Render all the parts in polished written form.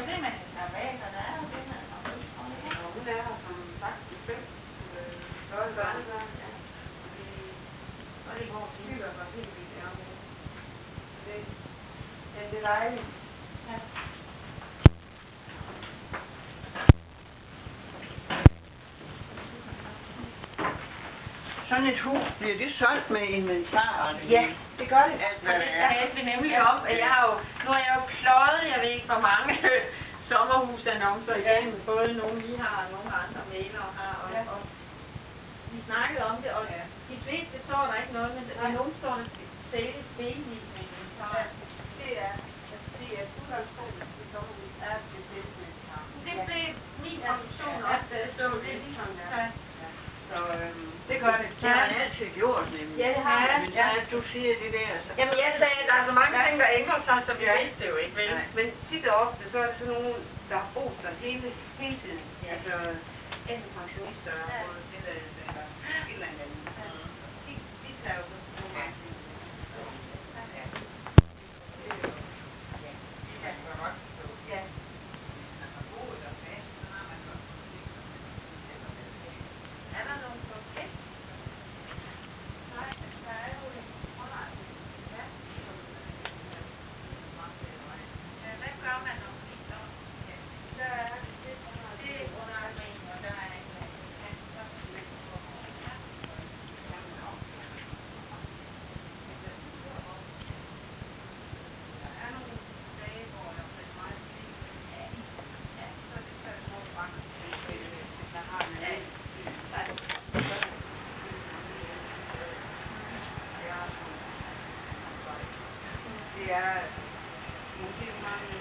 jo det, man kan slappe af, så der er jo det, man har lyst til. Og hun er her som sagt i 5 børnebørn, ja. Og det går hygger sig helt vildt i området. Det er dejligt. Ja. Sådan et hus, bliver det solgt med inventar? Ja, det gør det. Jeg hældte vi nemlig om, at nu har jeg jo pløjet, jeg ved ikke hvor mange sommerhusannoncer igennem, både nogle vi har, og nogle andre mailere har, og vi snakkede om det, og de fleste står der ikke noget, men nogen står der sælges delvis med inventar. Det er udgangspunktet til sommerhus er til inventar. Det blev min konklusion også, da jeg så det. Det er ligesom det. Ja. Så det gør det. Det har jeg altid gjort, nemlig. Ja, det har jeg. Men ja, du siger det der, så... Jamen jeg sagde, at der er så mange ting, der ændrer sig, så vi vidste det jo ikke, vel? Men tit og ofte, så er det sådan nogen, der har boet der hele tiden. Altså, enten pensionister, eller tilladelse, eller et eller andet. De tager jo så nogle gange til. Er der nogen konflikt? Nej, der er jo en forret. Ja. Hvad gør man, når man ikke står? Der er det under almindelig, og der er en Det er måske mange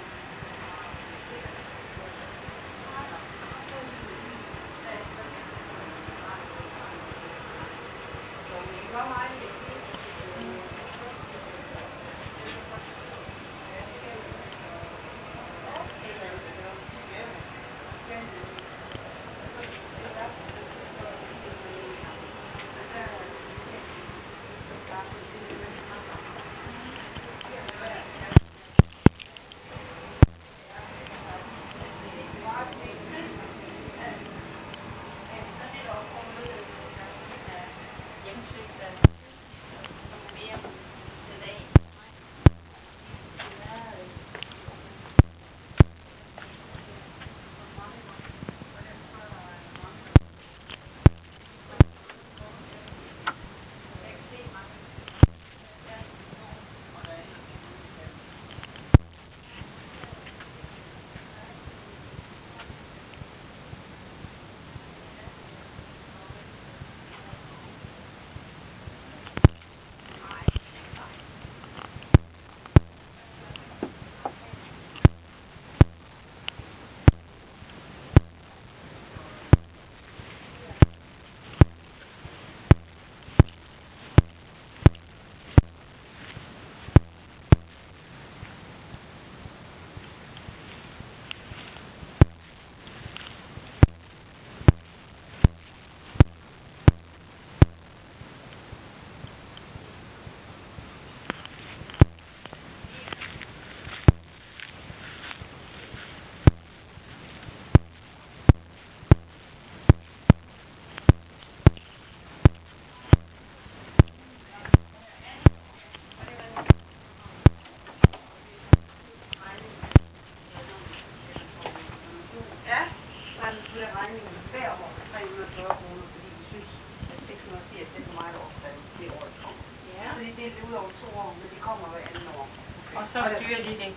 regningen hver år 340 kroner, fordi vi synes, at 680 det er for meget overkrævet det år, det kommer. Ja. Så de deler det ud over 2 år, men det kommer hver anden år. Okay. Og så dyrer de det,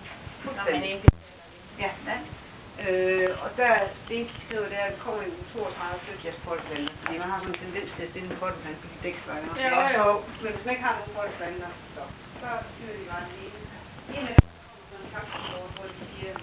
når man ikke ja. Og der, det de skriver, det er, at det kommer i 32 stykker jeres polterplaner, fordi man har sådan en tendens til at stille en polterplan på de dæksvejler. Jo. Men hvis man ikke har nogen polterplaner, så styrer de bare det ene. En af dem, hvor de siger,